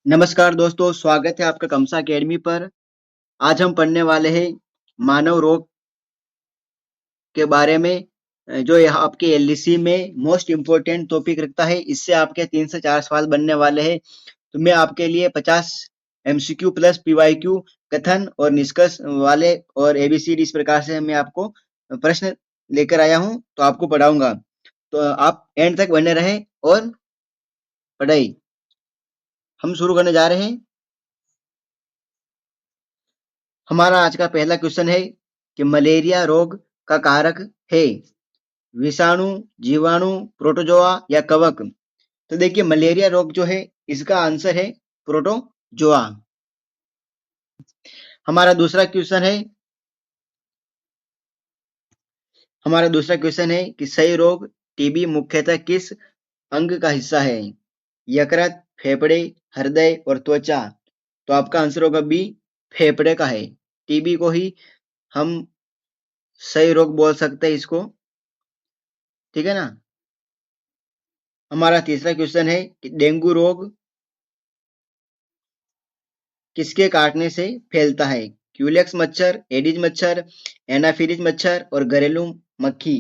नमस्कार दोस्तों, स्वागत है आपका कमसा अकेडमी पर। आज हम पढ़ने वाले हैं मानव रोग के बारे में जो यह आपके एलडीसी में मोस्ट इम्पोर्टेंट टॉपिक रखता है। इससे आपके 3 से 4 सवाल बनने वाले हैं। तो मैं आपके लिए 50 एमसीक्यू प्लस पीवाईक्यू कथन और निष्कर्ष वाले और एबीसीडी इस प्रकार से मैं आपको प्रश्न लेकर आया हूँ, तो आपको पढ़ाऊंगा। तो आप एंड तक बने रहें और पढ़ाई हम शुरू करने जा रहे हैं। हमारा आज का पहला क्वेश्चन है कि मलेरिया रोग का कारक है विषाणु, जीवाणु, प्रोटोजोआ या कवक। तो देखिए मलेरिया रोग जो है इसका आंसर है प्रोटोजोआ। हमारा दूसरा क्वेश्चन है कि क्षय रोग टीबी मुख्यतः किस अंग का हिस्सा है? यकृत, फेफड़े, हृदय और त्वचा। तो आपका आंसर होगा बी, फेफड़े का है। टीबी को ही हम क्षय रोग बोल सकते हैं इसको, ठीक है ना। हमारा तीसरा क्वेश्चन है कि डेंगू रोग किसके काटने से फैलता है? क्यूलेक्स मच्छर, एडिज मच्छर, एनाफिलिस मच्छर और घरेलू मक्खी।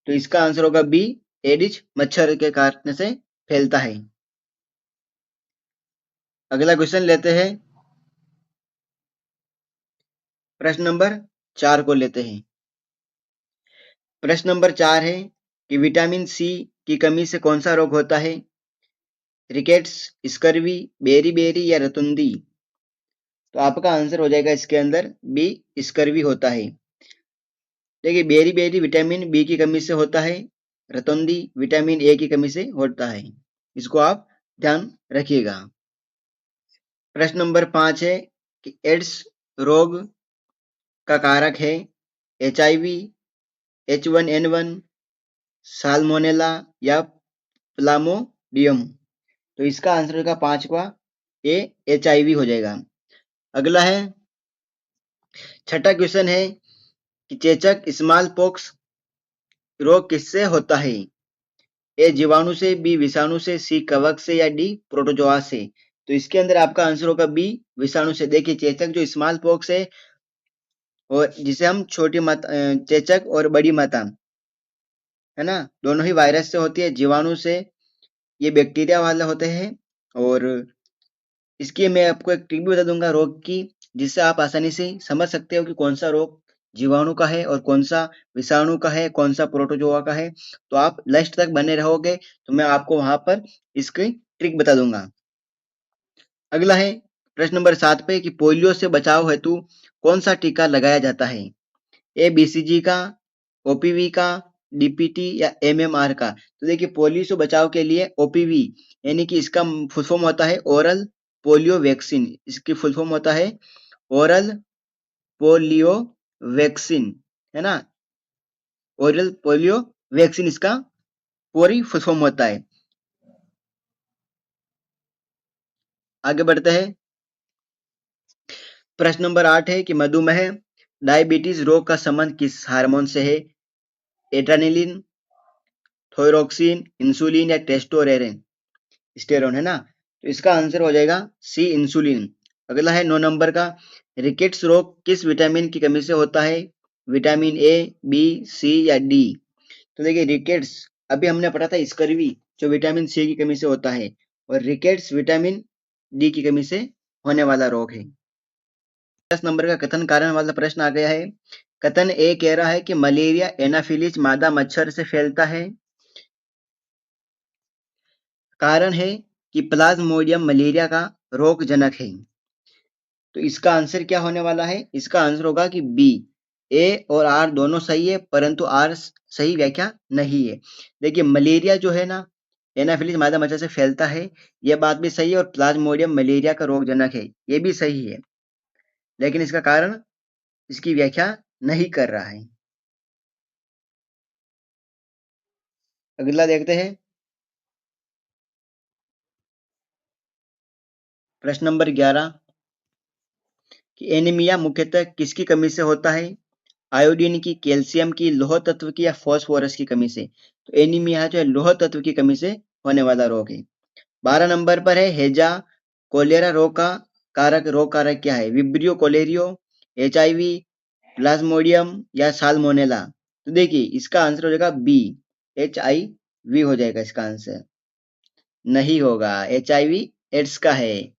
तो इसका आंसर होगा बी, एडिज मच्छर के काटने से फैलता है। अगला क्वेश्चन लेते हैं, प्रश्न नंबर 4 को लेते हैं। प्रश्न नंबर 4 है कि विटामिन सी की कमी से कौन सा रोग होता है? रिकेट्स, स्कर्वी, बेरी या रतुंदी। तो आपका आंसर हो जाएगा इसके अंदर बी, स्कर्वी होता है। देखिए बेरी विटामिन बी की कमी से होता है, रतौंधी विटामिन ए की कमी से होता है। इसको आप ध्यान रखिएगा। प्रश्न नंबर 5 है कि एड्स रोग का कारक है HIV, H1N1, साल्मोनेला या प्लामोडियम। तो इसका आंसर होगा 5वां ए, HIV हो जाएगा। अगला है, छठा क्वेश्चन है कि चेचक स्मॉल पॉक्स रोग किससे होता है? ए जीवाणु से, बी विषाणु से, सी कवक से या डी प्रोटोजोआ से। तो इसके अंदर आपका आंसर होगा बी, विषाणु से। देखिए चेचक जो स्मॉल पॉक्स है और जिसे हम छोटी माता चेचक और बड़ी माता, है ना, दोनों ही वायरस से होती है। जीवाणु से ये बैक्टीरिया वाले होते हैं। और इसकी मैं आपको एक ट्रिक भी बता दूंगा रोग की, जिससे आप आसानी से समझ सकते हो कि कौन सा रोग जीवाणु का है और कौन सा विषाणु का है, कौन सा प्रोटोजोआ का है। तो आप लास्ट तक बने रहोगे तो मैं आपको वहां पर इसकी ट्रिक बता दूंगा। अगला है प्रश्न नंबर 7 पे कि पोलियो से बचाव हेतु कौन सा टीका लगाया जाता है? ए बीसीजी का, ओपीवी का, डीपीटी या एमएमआर का। तो देखिए पोलियो से बचाव के लिए ओपीवी यानी कि इसका फुल फॉर्म होता है ओरल पोलियो वैक्सीन। इसकी फुल फॉर्म होता है ओरल पोलियो वैक्सीन, है ना। ओरल पोलियो वैक्सीन इसका पूरी फुल फॉर्म होता है। आगे बढ़ते हैं। प्रश्न नंबर 8 है कि मधुमेह डायबिटीज रोग का संबंध किस हार्मोन से है? एड्रेनलिन, थायरोक्सिन, इंसुलिन या टेस्टोस्टेरोन, स्टेरॉन, है ना। तो इसका आंसर हो जाएगा सी, इंसुलिन। अगला है 9 नंबर का, रिकेट्स रोग किस विटामिन की कमी से होता है? विटामिन ए, बी, सी या डी। तो देखिए रिकेट्स अभी हमने पढ़ा था स्कर्वी जो विटामिन सी की कमी से होता है, और रिकेट्स विटामिन डी की कमी से होने वाला रोग है। 10 नंबर का कथन कारण वाला प्रश्न आ गया है। कथन ए कह रहा है कि मलेरिया एनाफिलिस मादा मच्छर से फैलता है। कारण है कि प्लाज्मोडियम मलेरिया का रोगजनक है। तो इसका आंसर क्या होने वाला है? इसका आंसर होगा कि बी, ए और आर दोनों सही है, परंतु आर सही व्याख्या नहीं है। देखिए मलेरिया जो है ना एनाफिलिस मादा मच्छर से फैलता है, यह बात भी सही है, और प्लाज्मोडियम मलेरिया का रोगजनक है, ये भी सही है, लेकिन इसका कारण इसकी व्याख्या नहीं कर रहा है। अगला देखते हैं, प्रश्न नंबर 11 कि एनीमिया मुख्यतः किसकी कमी से होता है? आयोडीन की, कैल्शियम की, लौह तत्व की या फास्फोरस की कमी से। तो एनीमिया जो है लौह तत्व की कमी से होने वाला रोग है। 12 नंबर पर है हैजा कोलेरा रोग कारक क्या है? विब्रियो कोलेरियो, HIV, प्लाज्मोडियम या साल्मोनेला? तो देखिए इसका आंसर हो जाएगा बी, HIV हो जाएगा इसका आंसर। नहीं होगा, HIV एड्स का है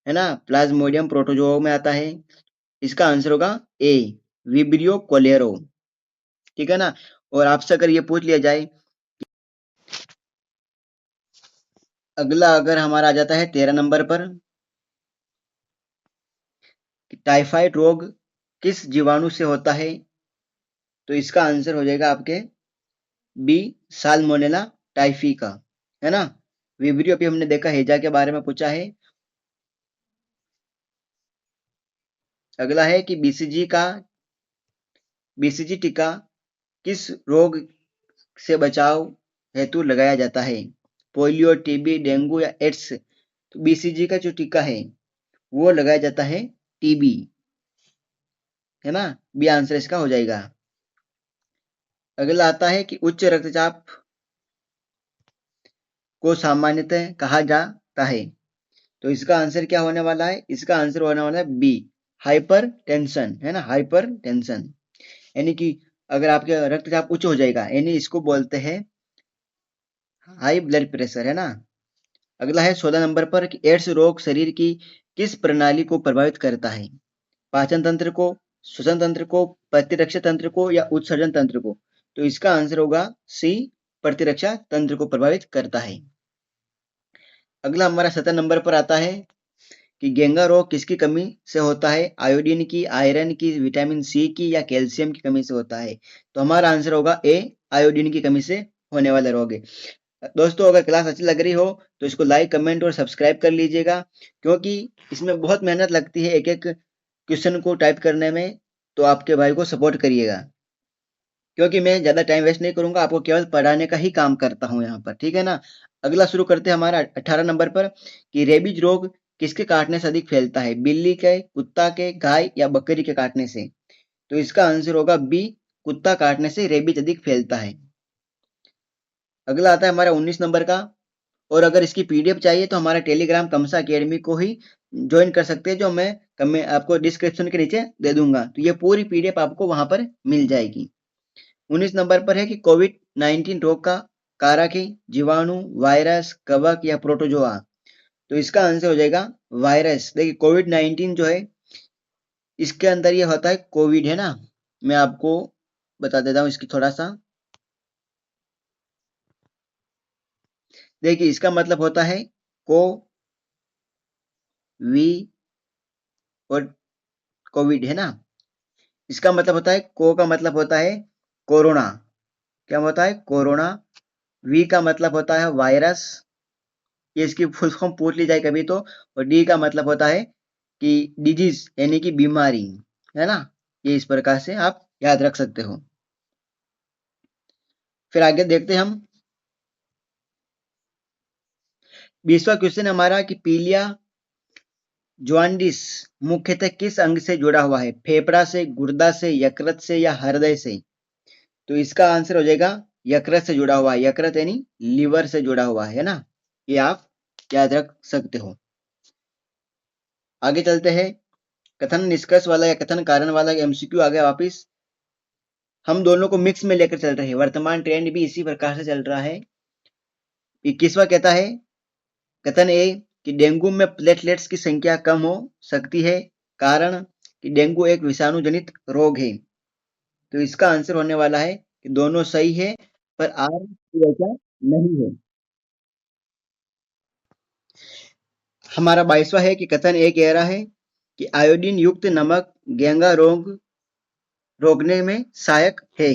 ना, प्लाज्मोडियम प्रोटोजोआ में आता है। इसका आंसर होगा ए, विब्रियो कोलेरो। ठीक है ना। और आपसे अगर ये पूछ लिया जाए, अगला अगर हमारा आ जाता है 13 नंबर पर, टाइफाइड रोग किस जीवाणु से होता है? तो इसका आंसर हो जाएगा आपके बी, साल्मोनेला टाइफी का, है ना। विब्रियो भी हमने देखा, हेजा के बारे में पूछा है। अगला है कि बीसीजी टीका किस रोग से बचाव हेतु लगाया जाता है? पोलियो, टीबी, डेंगू या एड्स? तो बीसीजी का जो टीका है वो लगाया जाता है टीबी, है ना। बी आंसर इसका हो जाएगा। अगला आता है कि उच्च रक्तचाप को सामान्यतः कहा जाता है? तो इसका आंसर क्या होने वाला है? इसका आंसर होने वाला है बी, हाइपर टेंशन, है ना, हाइपर टेंशन। यानी कि अगर आपके रक्तचाप उच्च हो जाएगा, यानी इसको बोलते हैं हाई ब्लड प्रेशर, है ना। अगला है 16 नंबर पर कि एड्स रोग शरीर की किस प्रणाली को प्रभावित करता है? पाचन तंत्र को, श्वसन तंत्र को, प्रतिरक्षा तंत्र को या उत्सर्जन तंत्र को? तो इसका आंसर होगा सी, प्रतिरक्षा तंत्र को प्रभावित करता है। अगला हमारा 17 नंबर पर आता है कि गेंगा रोग किसकी कमी से होता है? आयोडीन की, आयरन की, विटामिन सी की या कैल्शियम की कमी से होता है? तो हमारा आंसर होगा ए, आयोडीन की कमी से होने वाला रोग है। दोस्तों अगर क्लास अच्छी लग रही हो तो इसको लाइक, कमेंट और सब्सक्राइब कर लीजिएगा, क्योंकि इसमें बहुत मेहनत लगती है एक एक क्वेश्चन को टाइप करने में। तो आपके भाई को सपोर्ट करिएगा, क्योंकि मैं ज़्यादा टाइम वेस्ट नहीं करूंगा, आपको केवल पढ़ाने का ही काम करता हूं यहाँ पर, ठीक है ना। अगला शुरू करते हैं हमारा 18 नंबर पर कि रेबीज रोग किसके काटने से अधिक फैलता है? बिल्ली के, कुत्ता के, गाय या बकरी के काटने से? तो इसका आंसर होगा बी, कुत्ता काटने से रेबीज अधिक फैलता है। अगला आता है हमारा 19 नंबर का, और अगर इसकी पीडीएफ चाहिए तो हमारा टेलीग्राम कमसा अकेडमी को ही ज्वाइन कर सकते हैं, जो मैं आपको डिस्क्रिप्शन के नीचे दे दूंगा। तो ये पूरी पीडीएफ आपको वहां पर मिल जाएगी। 19 नंबर पर है कि कोविड 19 रोग का कारक है? जीवाणु, वायरस, कवक या प्रोटोजोआ? तो इसका आंसर हो जाएगा वायरस। देखिए कोविड 19 जो है इसके अंदर ये होता है कोविड, है ना। मैं आपको बता देता हूँ इसकी थोड़ा सा। देखिए इसका मतलब होता है को वी और कोविड, है ना। इसका मतलब होता है को का मतलब होता है कोरोना, क्या होता है? कोरोना। वी का मतलब होता है वायरस, ये इसकी फुल फॉर्म पूछ ली जाए कभी तो। और डी का मतलब होता है कि डिजीज, यानी कि बीमारी, है ना। ये इस प्रकार से आप याद रख सकते हो। फिर आगे देखते हैं हम 20वां क्वेश्चन हमारा कि पीलिया ज्वांडिस मुख्यतः किस अंग से जुड़ा हुआ है? फेफड़ा से, गुर्दा से, यकृत से या हृदय से? तो इसका आंसर हो जाएगा यकृत से जुड़ा हुआ है। यकृत यानी लीवर से जुड़ा हुआ है ना। ये आप याद रख सकते हो। आगे चलते हैं, कथन निष्कर्ष वाला या कथन कारण वाला एमसीक्यू आ गया वापिस। हम दोनों को मिक्स में लेकर चल रहे हैं, वर्तमान ट्रेंड भी इसी प्रकार से चल रहा है। 21वां कहता है, कथन ए कि डेंगू में प्लेटलेट्स की संख्या कम हो सकती है, कारण कि डेंगू एक विषाणु जनित रोग है। तो इसका आंसर होने वाला है कि दोनों सही है, पर आर की वजह नहीं है। हमारा 22वां है कि कथन ए कह रहा है कि आयोडीन युक्त नमक गेंगा रोग रोकने में सहायक है,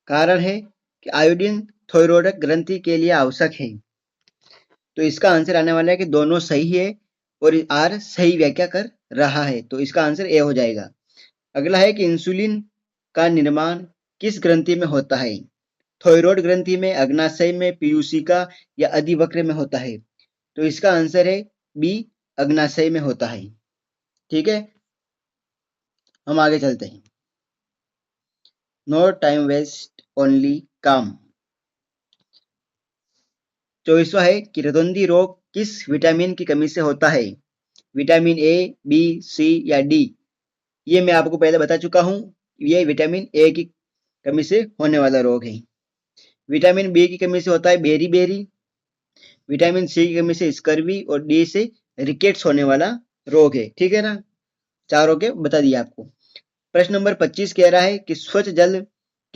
कारण है कि आयोडीन थायराइड ग्रंथि के लिए आवश्यक है। तो इसका आंसर आने वाला है कि दोनों सही है और आर सही व्याख्या कर रहा है। तो इसका आंसर ए हो जाएगा। अगला है कि इंसुलिन का निर्माण किस ग्रंथि में होता है? थायराइड ग्रंथि में, अग्नाशय में, पीयूषिका या अधिवक्र में होता है? तो इसका आंसर है बी, अग्नाशय में होता है। ठीक है, हम आगे चलते हैं। नो टाइम वेस्ट, ओनली काम। 24वां है कि रतौंधी रोग किस विटामिन की कमी से होता है? विटामिन ए, बी, सी या डी? ये मैं आपको पहले बता चुका हूं, ये विटामिन ए की कमी से होने वाला रोग है। विटामिन बी की कमी से होता है बेरी बेरी, विटामिन सी की कमी से स्कर्वी और डी से रिकेट्स होने वाला रोग है। ठीक है ना, चारों के बता दिए आपको। प्रश्न नंबर 25 कह रहा है कि स्वच्छ जल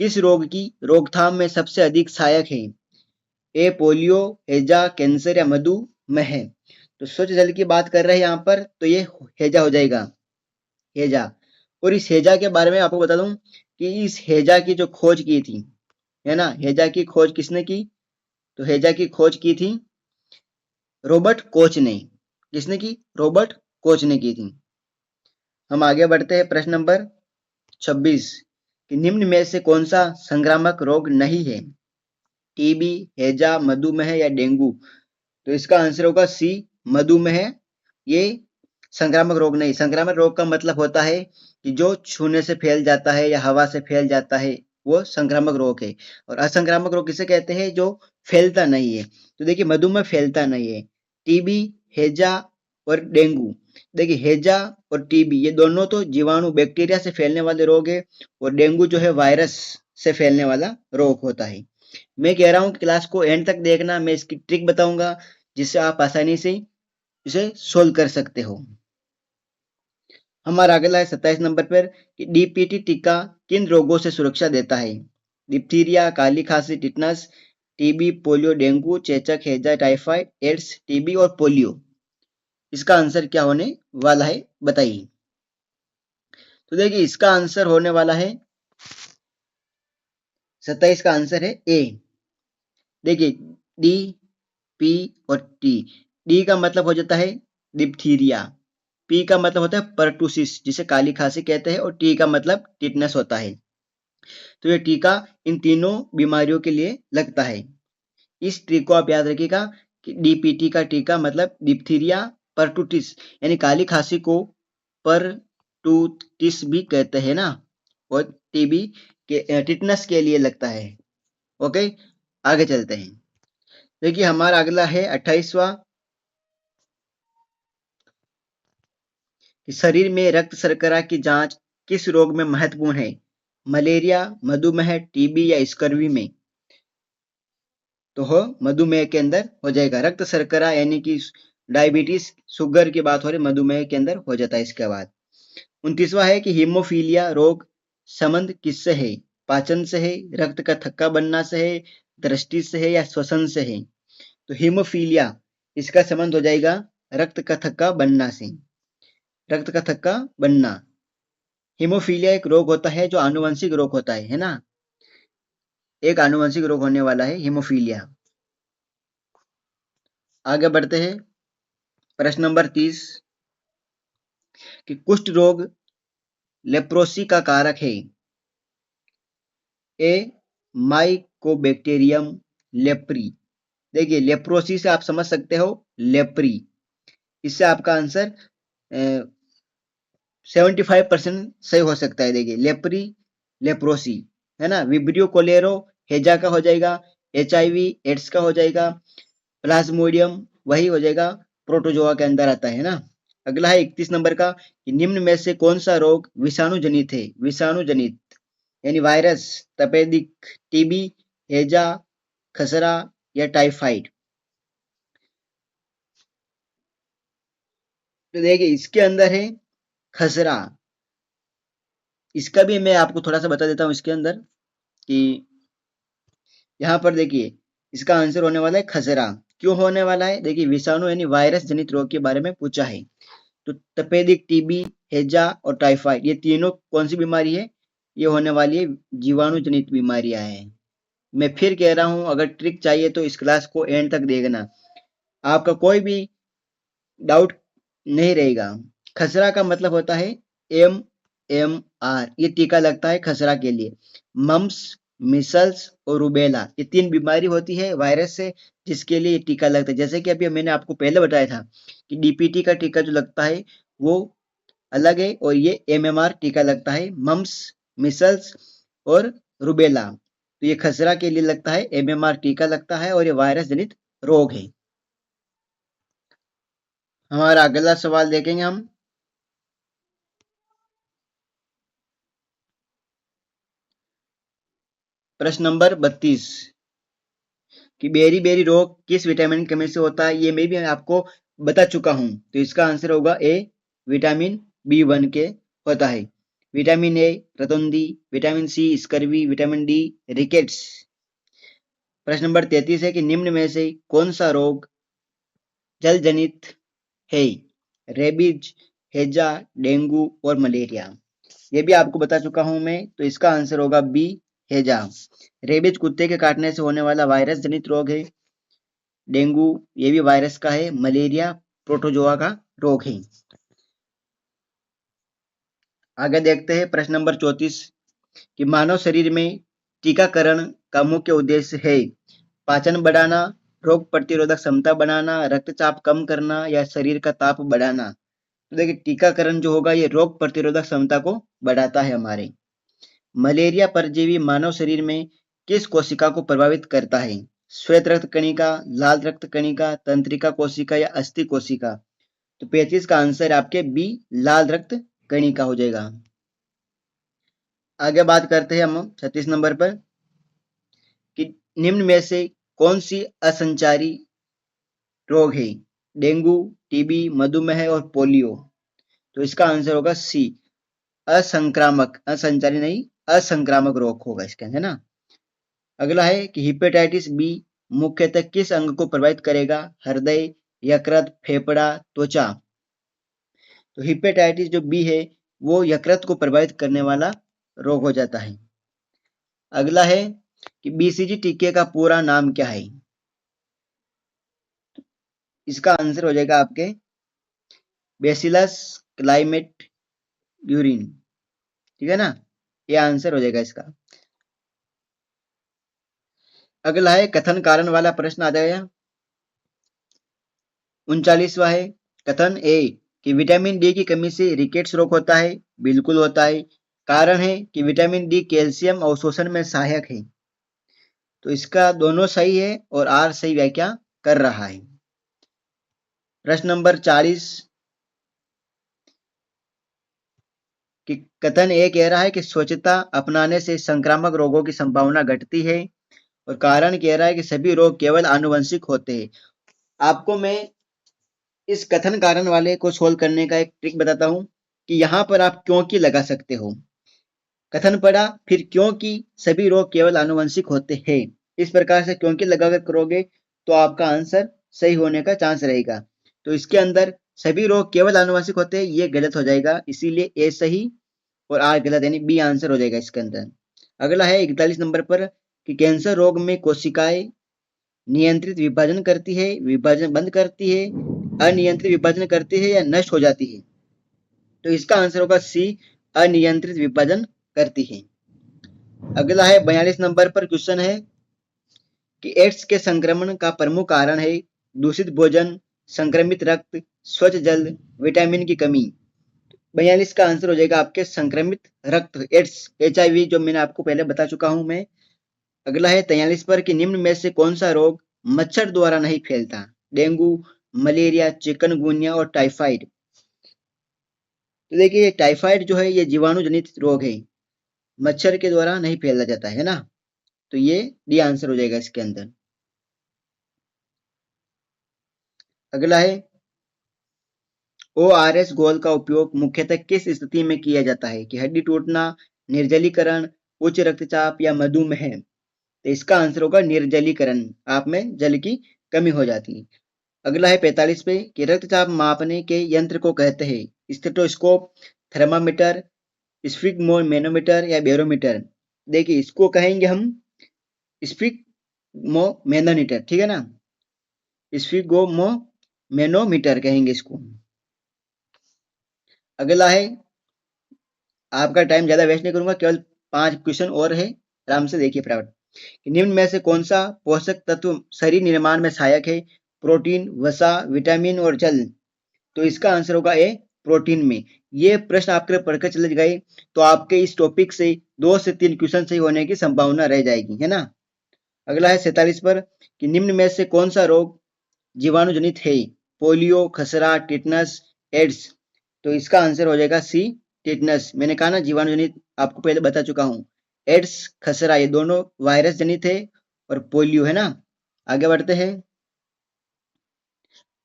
किस रोग की रोकथाम में सबसे अधिक सहायक है? ए पोलियो, हैजा, कैंसर या मधुमेह? तो स्वच्छ जल की बात कर रहे हैं यहाँ पर, तो ये हैजा हो जाएगा, हैजा। और इस हैजा के बारे में आपको बता दूं कि इस हैजा की जो खोज की थी, है ना, हैजा की खोज किसने की? तो हैजा की खोज की थी रॉबर्ट कोच ने। किसने की? रॉबर्ट कोच ने की थी। हम आगे बढ़ते हैं। प्रश्न नंबर 26 कि निम्न में से कौन सा संक्रामक रोग नहीं है? टीबी, हैजा, मधुमेह या डेंगू? तो इसका आंसर होगा सी, मधुमेह। ये संक्रामक रोग नहीं। संक्रामक रोग का मतलब होता है कि जो छूने से फैल जाता है या हवा से फैल जाता है, वो संक्रामक रोग है। और असंक्रामक रोग किसे कहते हैं? जो फैलता नहीं है। तो देखिए, मधुमेह फैलता नहीं है। टीबी, हैजा और डेंगू, देखिए हैजा और टीबी ये दोनों तो जीवाणु बैक्टीरिया से फैलने वाले रोग है, और डेंगू जो है वायरस से फैलने वाला रोग होता है। मैं कह रहा हूं कि क्लास को एंड तक देखना, मैं इसकी ट्रिक बताऊंगा जिससे आप आसानी से इसे सोल्व कर सकते हो। हमारा अगला है 27 नंबर पर कि डीपीटी टीका किन रोगों से सुरक्षा देता है? डिप्थीरिया, काली खांसी, टिटनस, टीबी, पोलियो, डेंगू, चेचक, हैजा, टाइफाइड, एड्स, टीबी और पोलियो? इसका आंसर क्या होने वाला है बताइए। तो देखिए, इसका आंसर होने वाला है 27 का आंसर है ए। देखिए, डी, पी और टी। डी का मतलब हो जाता है डिप्थीरिया, पी का मतलब होता है परटूसिस जिसे काली खांसी कहते हैं, और टी का मतलब टिटनस होता है। तो ये टीका इन तीनों बीमारियों के लिए लगता है। इस ट्रिक को आप याद रखिएगा कि डीपीटी का टीका मतलब डिप्थीरिया परटूटिस, यानी काली खांसी को परटूटिस भी कहते हैं ना, और टीबी के टिटनस के लिए लगता है। ओके, आगे चलते हैं। देखिए, हमारा अगला है 28वां कि शरीर में रक्त शर्करा की जांच किस रोग में महत्वपूर्ण है? मलेरिया, मधुमेह, टीबी या स्कर्वी में? तो हो मधुमेह के अंदर हो जाएगा। रक्त शर्करा यानी कि डायबिटीज, शुगर की बात हो रही, मधुमेह के अंदर हो जाता है। इसके बाद 29वां है कि हीमोफीलिया रोग संबंध किससे है? पाचन से है, रक्त का थक्का बनना से है, दृष्टि से है या श्वसन से है? तो हीमोफीलिया इसका संबंध हो जाएगा रक्त का थक्का बनना से। रक्त का थक्का बनना। हीमोफीलिया एक रोग होता है जो आनुवंशिक रोग होता है ना, एक आनुवंशिक रोग होने वाला है हीमोफीलिया। आगे बढ़ते हैं। प्रश्न नंबर 30 कि कुष्ठ रोग लेप्रोसी का कारक है? ए माइकोबैक्टीरियम लेप्री। देखिए, लेप्रोसी से आप समझ सकते हो लेप्री, इससे आपका आंसर 75% सही हो सकता है। देखिए, लेप्री, लेप्रोसी, है ना। विब्रियो कोलेरो हेजा का हो जाएगा, HIV एड्स का हो जाएगा, प्लाज्मोडियम वही हो जाएगा, प्रोटोजोआ के अंदर आता है ना। अगला है 31 नंबर का कि निम्न में से कौन सा रोग विषाणु जनित है? विषाणु जनित यानी वायरस, तपेदिक, टीबी, हैजा, खसरा या टाइफाइड? तो देखिए, इसके अंदर है खसरा। इसका भी मैं आपको थोड़ा सा बता देता हूं इसके अंदर कि यहाँ पर देखिए, इसका आंसर होने वाला है खसरा। क्यों होने वाला है? देखिए, विषाणु यानी वायरस जनित रोग के बारे में पूछा है। तो तपेदिक, टीबी, हैजा और टाइफाइड ये तीनों कौन सी बीमारी है? ये होने वाली है जीवाणु जनित बीमारियां हैं। मैं फिर कह रहा हूं, अगर ट्रिक चाहिए तो इस क्लास को एंड तक देखना, आपका कोई भी डाउट नहीं रहेगा। खसरा का मतलब होता है MMR, ये टीका लगता है खसरा के लिए। मम्स, मिसल्स और रूबेला ये 3 बीमारी होती है वायरस से, जिसके लिए ये टीका लगता है। जैसे कि अभी मैंने आपको पहले बताया था कि डीपीटी का टीका जो लगता है वो अलग है, और ये MMR टीका लगता है, मम्स, मिसल्स और रूबेला। तो ये खसरा के लिए लगता है, MMR टीका लगता है, और ये वायरस जनित रोग है। हमारा अगला सवाल देखेंगे हम। प्रश्न नंबर 32 कि बेरी बेरी रोग किस विटामिन की कमी से होता है, ये मैं भी आपको बता चुका हूं। तो इसका आंसर होगा ए, विटामिन B1 के होता है। विटामिन ए रतौंधी, vitamin C scurvy, vitamin D rickets. प्रश्न नंबर 33 है कि निम्न में से कौन सा रोग जल जनित है? रेबीज, हैजा, डेंगू और मलेरिया। ये भी आपको बता चुका हूं मैं। तो इसका आंसर होगा बी, हैजा। रेबीज कुत्ते के काटने से होने वाला वायरस जनित रोग है। डेंगू ये भी वायरस का है। मलेरिया प्रोटोजोआ का रोग है। आगे देखते हैं प्रश्न नंबर 34 कि मानव शरीर में टीकाकरण का मुख्य उद्देश्य है पाचन बढ़ाना, रोग प्रतिरोधक क्षमता बढ़ाना, रक्तचाप कम करना या शरीर का ताप बढ़ाना। तो देखिए टीकाकरण जो होगा ये रोग प्रतिरोधक क्षमता को बढ़ाता है हमारे। मलेरिया परजीवी मानव शरीर में किस कोशिका को प्रभावित करता है? श्वेत रक्त कणिका, लाल रक्त कणिका, तंत्रिका कोशिका या अस्थि कोशिका। तो 35 का आंसर आपके बी, लाल रक्त कणिका हो जाएगा। आगे बात करते हैं हम 36 नंबर पर कि निम्न में से कौन सी असंचारी रोग है? डेंगू, टीबी, मधुमेह और पोलियो। तो इसका आंसर होगा सी, असंक्रामक, असंचारी नहीं असंक्रामक रोग होगा इसके अंदर ना। अगला है कि हेपेटाइटिस बी मुख्यतः किस अंग को प्रभावित करेगा? हृदय, यकृत, फेफड़ा, त्वचा। तो हेपेटाइटिस जो बी है वो यकृत को प्रभावित करने वाला रोग हो जाता है। अगला है कि बीसीजी टीके का पूरा नाम क्या है? इसका आंसर हो जाएगा आपके बेसिलस क्लाइमेट यूरिन। ठीक है ना, ये आंसर हो जाएगा इसका। अगला है कथन कारण वाला प्रश्न आ जाएगा। 39वां है कथन ए कि विटामिन डी की कमी से रिकेट्स रोग होता है। बिल्कुल होता है। कारण है कि विटामिन डी कैल्शियम अवशोषण में सहायक है। तो इसका दोनों सही है और आर सही व्याख्या कर रहा है। प्रश्न नंबर 40 कि कथन ए कह रहा है कि स्वच्छता अपनाने से संक्रामक रोगों की संभावना घटती है और कारण कह रहा है कि सभी रोग केवल आनुवंशिक होते हैं। आपको मैं इस कथन कारण वाले को सोल्व करने का एक ट्रिक बताता हूं कि यहां पर आप क्योंकि लगा सकते हो। कथन पढ़ा फिर क्योंकि सभी रोग केवल आनुवंशिक होते हैं, इस प्रकार से क्योंकि लगाकर करोगे तो आपका आंसर सही होने का चांस रहेगा। तो इसके अंदर सभी रोग केवल आनुवंशिक होते हैं ये गलत हो जाएगा, इसीलिए ए सही और आर गलत, यानी बी आंसर हो जाएगा इसके अंदर। अगला है 41 नंबर पर कि कैंसर रोग में कोशिकाएं नियंत्रित विभाजन करती है, विभाजन बंद करती है, अनियंत्रित विभाजन करती है या नष्ट हो जाती है। तो इसका आंसर होगा सी, अनियंत्रित विभाजन करती है। अगला है 42 नंबर पर क्वेश्चन है कि एड्स के संक्रमण का प्रमुख कारण है दूषित भोजन, संक्रमित रक्त, स्वच्छ जल, विटामिन की कमी। 42 का आंसर हो जाएगा आपके संक्रमित रक्त, एड्स, HIV जो मैंने आपको पहले बता चुका हूं मैं। अगला है 43 पर कि निम्न में से कौन सा रोग मच्छर द्वारा नहीं फैलता? डेंगू, मलेरिया, चिकनगुनिया और टाइफाइड। तो देखिए टाइफाइड जो है ये जीवाणु जनित रोग है, मच्छर के द्वारा नहीं फैला जाता है ना। तो ये डी आंसर हो जाएगा इसके अंदर। अगला है ORS घोल का उपयोग मुख्यतः किस स्थिति में किया जाता है? कि हड्डी टूटना, निर्जलीकरण, उच्च रक्तचाप या मधुमेह। तो इसका आंसर होगा निर्जलीकरण, आप में जल की कमी हो जाती है। अगला है 45 पे कि रक्तचाप मापने के यंत्र को कहते हैं स्टेथोस्कोप, थर्मामीटर, स्फिग्मोमेनोमीटर या बैरोमीटर। देखिए इसको कहेंगे हम स्फिग्मोमेनोमीटर, ठीक है ना, स्फिग्मोमेनोमीटर कहेंगे इसको। अगला है, आपका टाइम ज्यादा वेस्ट नहीं करूंगा, केवल 5 क्वेश्चन और है, आराम से देखिए फटाफट। निम्न में से कौन सा पोषक तत्व शरीर निर्माण में सहायक है? प्रोटीन, वसा, विटामिन और जल। तो इसका आंसर होगा ए, प्रोटीन में। ये प्रश्न आपके पढ़कर चले गए तो आपके इस टॉपिक से 2 से 3 क्वेश्चन सही होने की संभावना रह जाएगी, है ना। अगला है 47 पर कि निम्न में से कौन सा रोग जीवाणु जनित है? पोलियो, खसरा, टिटनस, एड्स। तो इसका आंसर हो जाएगा सी, टिटनस। मैंने कहा ना जीवाणु जनित, आपको पहले बता चुका हूं। एड्स, खसरा ये दोनों वायरस जनित है और पोलियो है ना। आगे बढ़ते हैं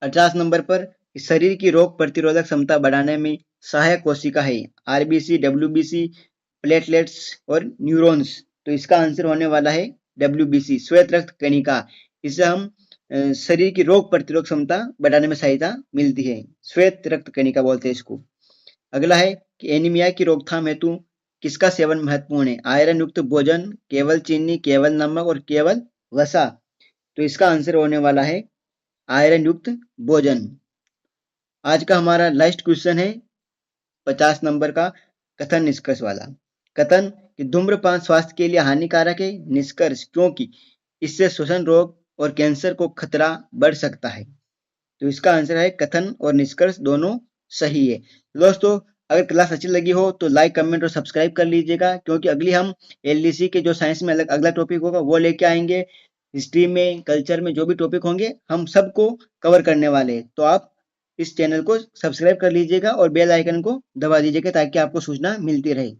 50 नंबर पर, शरीर की रोग प्रतिरोधक क्षमता बढ़ाने में सहायक कोशिका है आरबीसी, डब्ल्यूबीसी, प्लेटलेट्स और न्यूरॉन्स। तो इसका आंसर होने वाला है डब्ल्यूबीसी, श्वेत रक्त कणिका। इससे हम शरीर की रोग प्रतिरोधक क्षमता बढ़ाने में सहायता मिलती है, श्वेत रक्त कणिका बोलते हैं इसको। अगला है कि एनीमिया की रोकथाम हेतु किसका सेवन महत्वपूर्ण है? आयरन युक्त भोजन, केवल चीनी, केवल नमक और केवल वसा। तो इसका आंसर होने वाला है आयरन युक्त भोजन। आज का हमारा लास्ट क्वेश्चन है 50 नंबर का, कथन निष्कर्ष वाला। कथन कि धूम्रपान स्वास्थ्य के लिए हानिकारक है। निष्कर्ष क्योंकि इससे श्वसन रोग और कैंसर को खतरा बढ़ सकता है। तो इसका आंसर है कथन और निष्कर्ष दोनों सही है। दोस्तों अगर क्लास अच्छी लगी हो तो लाइक, कमेंट और सब्सक्राइब कर लीजिएगा, क्योंकि अगली हम एलडीसी के जो साइंस में अगला टॉपिक होगा वो लेके आएंगे। हिस्ट्री में, कल्चर में जो भी टॉपिक होंगे हम सबको कवर करने वाले हैं। तो आप इस चैनल को सब्सक्राइब कर लीजिएगा और बेल आइकन को दबा दीजिएगा ताकि आपको सूचना मिलती रहे।